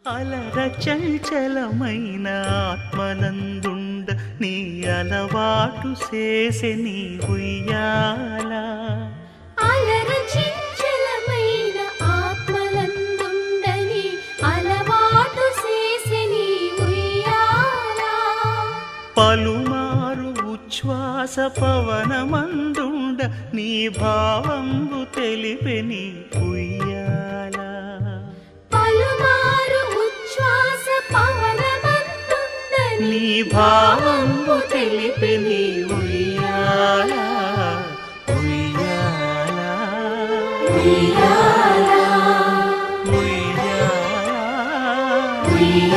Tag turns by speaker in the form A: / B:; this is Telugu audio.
A: అలర చంచలమైన ఆత్మనందుండ నీ అలవాటు చేసే నీ ఉయ్యాల.
B: అలర చంచలమైన ఆత్మనందుండని అలవాటు చేసే నీ ఉయ్యాల.
A: పలుమారు ఉచ్ఛ్వాస పవనమందుండ నీ భావంబు తెలిపే నీ ఉయ్యాల.
B: పలుమారు ఉచ్ఛ్వాస పవనమందుండని
A: నీ భావంబు తెలిపే నీ ఉయ్యాల. ఉయ్యాల
B: ఉయ్యాల
A: ఉయ్యాల
B: ఉయ్యాల.